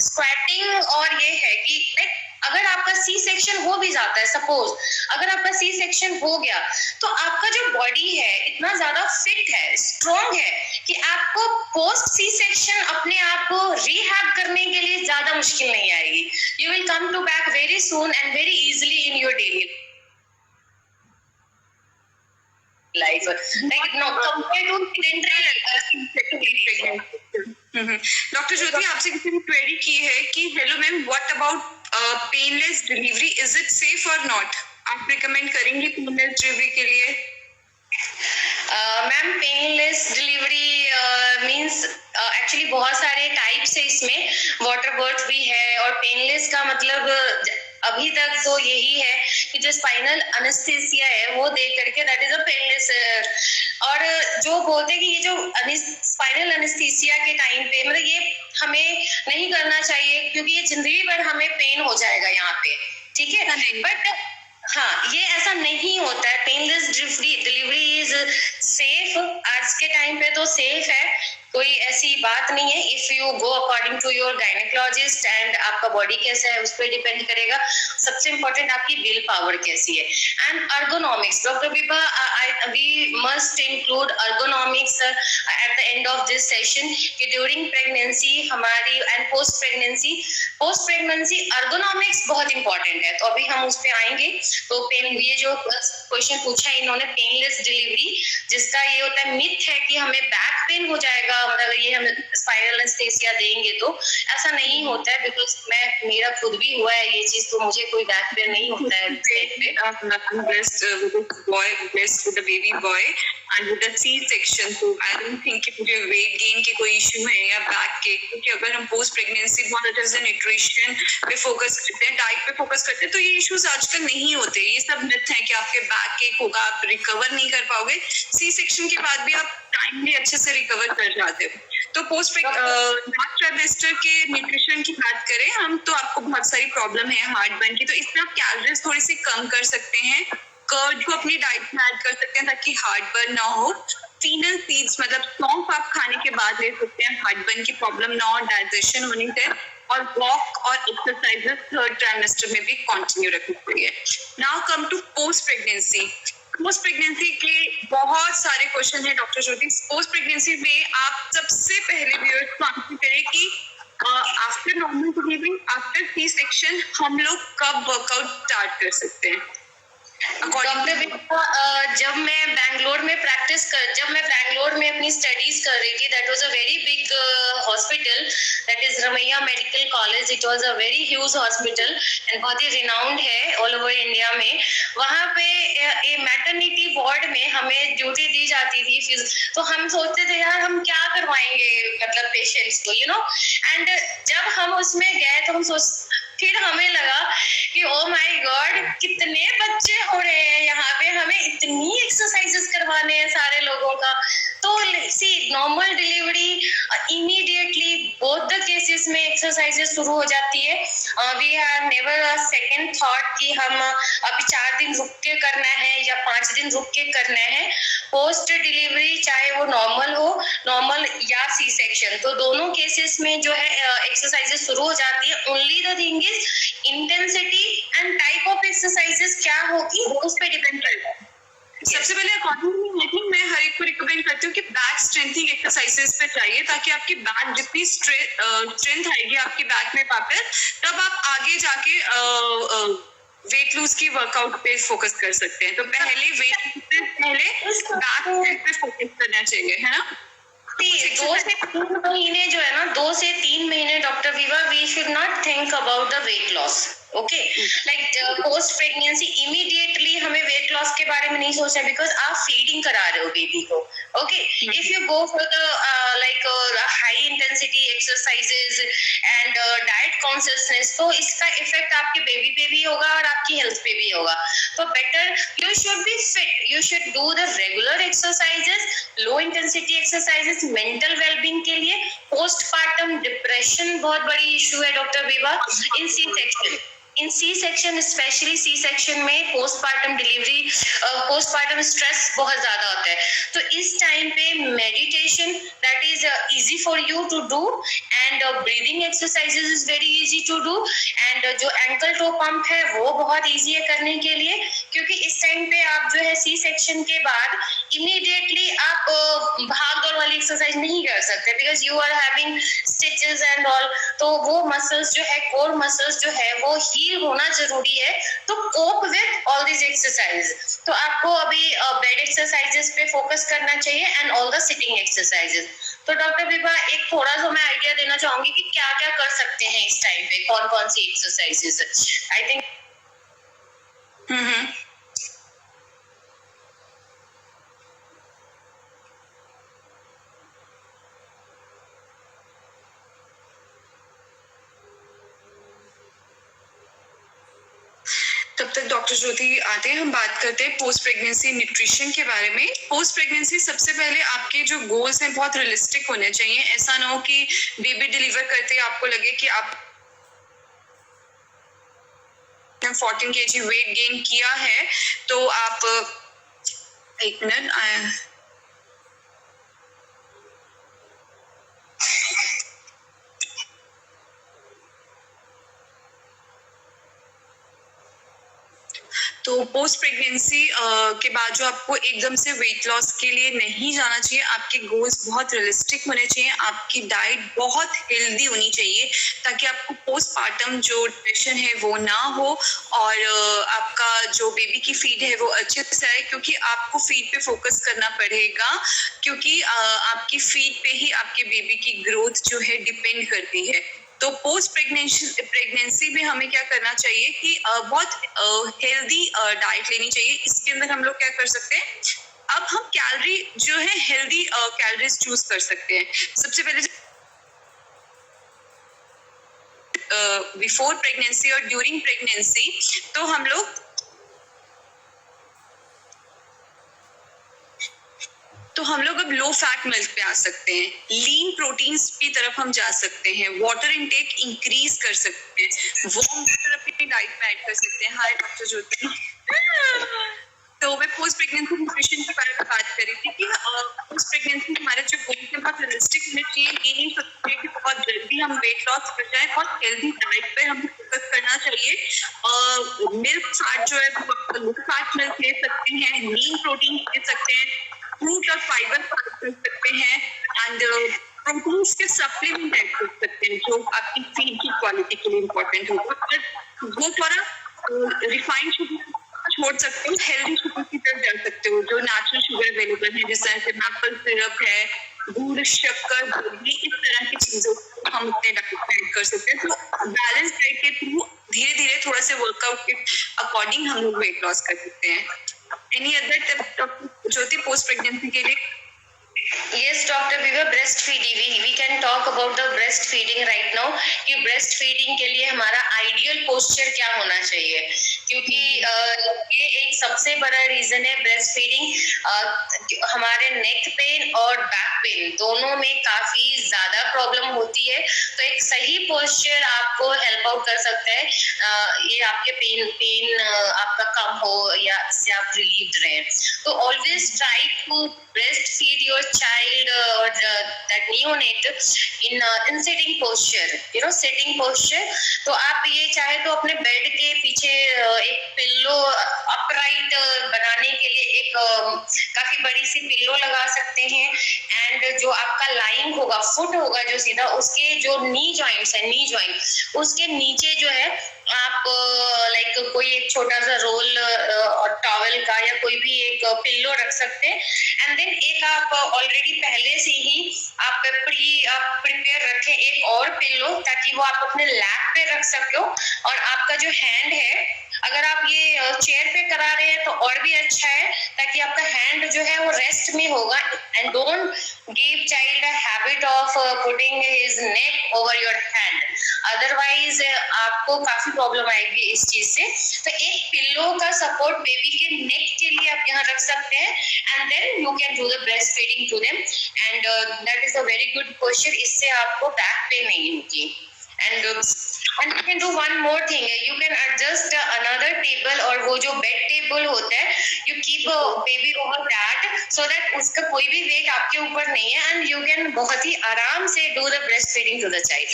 स्क्वाटिंग और ये है कि लाइक अगर आपका सी सेक्शन हो भी जाता है, सपोज अगर आपका सी सेक्शन हो गया, तो आपका जो बॉडी है इतना ज्यादा फिट है, स्ट्रॉन्ग है कि आपको पोस्ट सी सेक्शन अपने आप को रिहैब करने के लिए ज्यादा मुश्किल नहीं आएगी। You will come to back very soon and very easily in your daily life, like no compared to sedentary doctor Jyoti, आपसे किसी ने क्वेरी की है कि hello ma'am, what about painless delivery, is it safe और नॉट? आप recommend करेंगे painless delivery के लिए? Ma'am, painless delivery means actually बहुत सारे टाइप्स है इसमें, वाटर बर्थ भी है, और पेनलेस का मतलब अभी तक तो यही है कि जो स्पाइनल अनेस्थीसिया है वो दे करके दैट इज अ पेनलेस। और जो बोलते हैं कि ये जो स्पाइनल अनेस्थीसिया के टाइम पे मतलब ये हमें नहीं करना चाहिए, क्योंकि ये जिंदगी भर हमें पेन हो जाएगा यहाँ पे, ठीक है। बट हाँ, ये ऐसा नहीं होता है। पेनलेस डिलीवरी इज सेफ, आज के टाइम पे तो सेफ है, कोई ऐसी बात नहीं है। If you go according to your gynaecologist and आपका बॉडी कैसा है उस पर डिपेंड करेगा। सबसे इम्पोर्टेंट आपकी विल पावर कैसी है। And ergonomics, doctor Vibha, we must include ergonomics at the end of this session कि ड्यूरिंग प्रेगनेंसी हमारी एंड पोस्ट प्रेगनेंसी अर्गोनॉमिक्स बहुत इंपॉर्टेंट है। तो अभी हम उस पर आएंगे। तो ये जो क्वेश्चन पूछा इन्होंने पेनलेस डिलीवरी, जिसका ये होता है मिथ है कि हमें बैक पेन हो जाएगा मतलब ये हम स्पाइनल एनेस्थीसिया देंगे, तो ऐसा नहीं होता है। बिकॉज मेरा खुद भी हुआ है ये चीज, तो मुझे कोई बैक पेन नहीं होता है। I'm blessed with a boy, blessed with a baby boy and with a C-section, so I don't think कि मुझे weight gain के कोई issue है या back के, क्योंकि अगर हम post pregnancy बहुत अच्छे से nutrition पे focus करते हैं, diet पे focus करते हैं, तो ये issues आजकल नहीं होते। ये सब myth है कि आपके back एक होगा, आप recover नहीं कर पाओगे। C-section के बाद भी आप टाइमली अच्छे से रिकवर कर जाते हो। तो पोस्ट ट्राइमेस्टर के न्यूट्रिशन की बात करें हम, तो आपको बहुत सारी प्रॉब्लम है हार्ट बर्न की, तो इसमें आप कैलोरीज थोड़ी सी कम कर सकते हैं, कर्ड को अपनी डाइट में ऐड कर सकते हैं ताकि हार्ट बर्न ना हो। फीनल सीड्स मतलब सौंफ आप खाने के बाद ले सकते हैं, हार्ट बर्न की प्रॉब्लम ना हो, डाइजेशन होनी चाहिए। और वॉक और एक्सरसाइजेस थर्ड ट्राइमेस्टर में भी कंटिन्यू रखनी चाहिए। Now come to post pregnancy. Post pregnancy के बहुत सारे क्वेश्चन है डॉक्टर ज्योति। पोस्ट प्रेगनेंसी में आप सबसे पहले व्यूअर्स को आंसर करें कि after normal delivery, after C section हम लोग कब वर्कआउट स्टार्ट कर सकते हैं? डॉक्टर विभा, जब मैं बैंगलोर में अपनी स्टडीज कर रही थी, that was a very big hospital, that is Ramaiah medical college. It was a very huge hospital and बहुत ही रिनाउंड है ऑल ओवर इंडिया में। वहां पे ए मैटरनिटी वार्ड में हमें ड्यूटी दी जाती थी, तो हम सोचते थे यार हम क्या करवाएंगे मतलब पेशेंट्स को, यू नो। एंड जब हम उसमें गए तो फिर हमें लगा कि ओ माय गॉड, कितने बच्चे हो रहे हैं यहाँ पे, हमें इतनी एक्सरसाइजेस करवाने हैं सारे लोगों का। तो C normal delivery immediately both the cases में एक्सरसाइजेस शुरू हो जाती है। We have never a second thought कि हम अभी 4 दिन रुक के करना है या 5 दिन रुक के करना है। पोस्ट डिलीवरी चाहे वो नॉर्मल या सी सेक्शन, तो दोनों केसेस में जो है एक्सरसाइजेस शुरू हो जाती है। Only the thing is intensity and type of exercises क्या होगी उस पर डिपेंड करता है। सबसे पहले अकॉर्डिंगली आई थिंक मैं हर एक को रिकमेंड करती हूँ कि बैक स्ट्रेंथिंग एक्सरसाइजेस पे चाहिए, ताकि आपकी बैक जितनी स्ट्रेंथ आएगी आपकी बैक में वापस, तब आप आगे जाके वेट लूज की वर्कआउट पे फोकस कर सकते हैं। तो पहले वेट से पहले बैक पे फोकस करना चाहिए, है ना। 2 से 3 महीने जो है ना, 2 से 3 महीने doctor Vibha, we should not think about the weight loss. Okay, like post pregnancy immediately हमें वेट लॉस के बारे में नहीं सोचना, बिकॉज आप फीडिंग करा रहे हो बेबी को। Okay, if you go for the like high intensity exercises and diet consciousness, तो इसका इफेक्ट आपके बेबी पे भी होगा और आपकी हेल्थ पे भी होगा। तो better you should be fit, you should do the regular exercises, low intensity exercises mental wellbeing के लिए। पोस्टपार्टम डिप्रेशन बहुत बड़ी इशू है doctor Vibha in C section. In C section, specially C section में पोस्टपार्टम डिलीवरी, पोस्टपार्टम स्ट्रेस बहुत ज्यादा होता है। तो इस टाइम पे meditation that is easy for you to do, and breathing exercises is very easy to do, and जो ankle toe pump है वो बहुत इजी है करने के लिए, क्योंकि इस टाइम पे आप जो है सी सेक्शन के बाद इमीडिएटली आप भाग दौड़ वाली एक्सरसाइज नहीं कर सकते, because you are having stitches and all. तो वो मसल्स जो है, कोर मसल्स जो है वो हील होना जरूरी है तो cope with all this exercises. तो आपको अभी बेड एक्सरसाइजेस पे फोकस करना चाहिए and all the sitting exercises. तो डॉक्टर विभा एक थोड़ा सा मैं आइडिया देना चाहूंगी कि क्या क्या कर सकते हैं इस टाइम पे, कौन कौन सी एक्सरसाइजेस। आई थिंक तब तक डॉक्टर ज्योति आते हैं, हम बात करते हैं पोस्ट प्रेगनेंसी न्यूट्रिशन के बारे में। पोस्ट प्रेगनेंसी सबसे पहले आपके जो गोल्स हैं बहुत रियलिस्टिक होने चाहिए। ऐसा ना हो कि बेबी डिलीवर करते आपको लगे कि आप 14 kg वेट गेन किया है, तो आप एक मिनट तो पोस्ट प्रेगनेंसी के बाद जो आपको एकदम से वेट लॉस के लिए नहीं जाना चाहिए। आपके गोल्स बहुत रियलिस्टिक होने चाहिए, आपकी डाइट बहुत हेल्दी होनी चाहिए ताकि आपको पोस्टपार्टम जो डिप्रेशन है वो ना हो, और आपका जो बेबी की फीड है वो अच्छे से आए, क्योंकि आपको फीड पे फोकस करना पड़ेगा, क्योंकि आपकी फीड पे ही आपके बेबी की ग्रोथ जो है डिपेंड करती है। तो पोस्ट प्रेगनेंसी में हमें क्या करना चाहिए कि बहुत हेल्दी डाइट लेनी चाहिए। इसके अंदर हम लोग क्या कर सकते हैं, अब हम कैलोरी जो है हेल्दी कैलोरीज चूज कर सकते हैं। सबसे पहले बिफोर प्रेगनेंसी और ड्यूरिंग प्रेगनेंसी तो हम लोग अब लो फैट मिल्क पे आ सकते हैं, लीन प्रोटीन्स की तरफ हम जा सकते हैं, वाटर इनटेक इंक्रीज कर सकते हैं, वार्म वाटर अपनी डाइट में ऐड कर सकते हैं। हाय डॉक्टर ज्योति। तो मैं पोस्ट प्रेगनेंसी न्यूट्रिशन के बारे में बात कर रही थी कि पोस्ट प्रेगनेंसी हमारे जो गोल्स हैं बहुत रियलिस्टिक होने चाहिए। ये नहीं सोचते कि बहुत जल्दी हम वेट लॉस कर जाए, बहुत हेल्दी डाइट पे हमें फोकस करना चाहिए। मिल्क फैट जो है वो लो फैट मिल्क ले सकते हैं, लीन प्रोटीन ले सकते हैं, फ्रूट और फाइबर कर सकते हैं, एंड प्रोटीन्स के सप्लीमेंट ऐड कर सकते हैं जो आपकी फीड की क्वालिटी के लिए इम्पोर्टेंट होगा। और वो थोड़ा रिफाइंड शुगर छोड़ सकते हो, हेल्दी शुगर की तरफ जा सकते हो, जो नेचुरल शुगर अवेलेबल है, जिस तरह से मैपल सिरप है, दूध, शक्कर, दूधी, इस तरह की चीजों को हम अपने डाइट में ऐड कर सकते हैं। तो बैलेंस डाइट के थ्रू धीरे धीरे थोड़ा से वर्कआउट के अकॉर्डिंग हम लोग वेट लॉस कर सकते हैं। एनी अदर टिप ज्योति पोस्ट प्रेगनेंसी के लिए? Yes, Dr. Viva, breastfeeding. We can talk about the breastfeeding right now. कि breastfeeding के लिए हमारा ideal posture क्या होना चाहिए, क्योंकि ये एक सबसे बड़ा रीजन है breastfeeding। हमारे नेक पेन और बैक पेन दोनों में काफी ज्यादा प्रॉब्लम होती है, तो एक सही पोस्चर आपको हेल्प आउट कर सकता है। ये आपके पेन आपका कम हो या इससे आप रिलीव्ड रहे। तो always try to breast feed your child or that neonate in sitting posture, sitting posture। तो आप ये चाहे तो अपने बेड के पीछे एक पिल्लो अपराइट बनाने के लिए एक काफी बड़ी सी पिल्लो लगा सकते हैं, एंड जो आपका लाइंग होगा, फुट होगा जो सीधा, उसके जो नी जॉइंट्स है, नी जॉइंट उसके नीचे जो है आप लाइक कोई एक छोटा सा रोल और टॉवल का या कोई भी एक पिल्लो रख सकते हैं, एंड देन एक आप ऑलरेडी पहले से ही आप प्रिपेयर रखें एक और पिल्लो, ताकि वो आप अपने लैप पे रख सको। और आपका जो हैंड है, अगर आप ये चेयर पे करा रहे हैं तो और भी अच्छा है, ताकि आपका हैंड जो है वो रेस्ट में होगा। And don't give child a habit of putting his neck over your hand, otherwise आपको काफी प्रॉब्लम आएगी इस चीज से। तो एक पिल्लो का सपोर्ट बेबी के नेक के लिए आप यहाँ रख सकते हैं, and then you can do the breast feeding to them, and that is a very good posture. इससे आपको बैक पेन नहीं होगी। And you can do one more thing, you can adjust another table, और वो जो bed table होता है, you keep a baby over that so that उसका कोई भी वेट आपके ऊपर नहीं है, and you can बहुत ही आराम से do the breastfeeding to the child।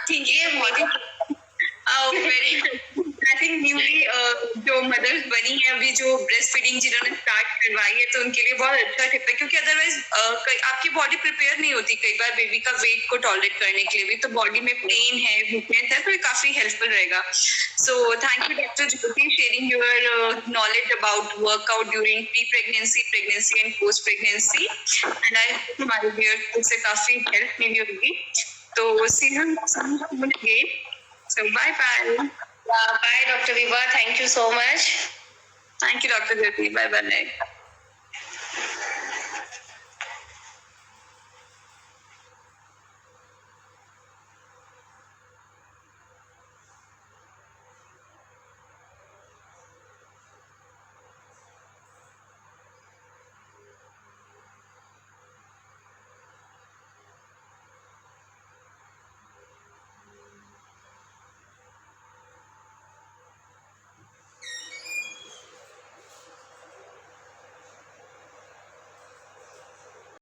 ठीक है, वेरी आई थिंक न्यूली जो मदर्स बनी है अभी, जो ब्रेस्ट फीडिंग जिन्होंने स्टार्ट करवाई है, तो उनके लिए बहुत अच्छा टिप है, क्योंकि अदरवाइज आपकी बॉडी प्रिपेयर नहीं होती कई बार बेबी का वेट को टॉलरेट करने के लिए भी, तो बॉडी में पेन है, वीकनेस है, तो ये काफी हेल्पफुल रहेगा. So thank you doctor Jyoti sharing your knowledge about workout during pre pregnancy and post pregnancy, and I hope हमारे व्यूअर्स से काफी हेल्प मिली होगी. तो see you soon again. So bye bye. Bye, Dr. Viva. Thank you so much. Thank you, Dr. Jyoti. Bye bye.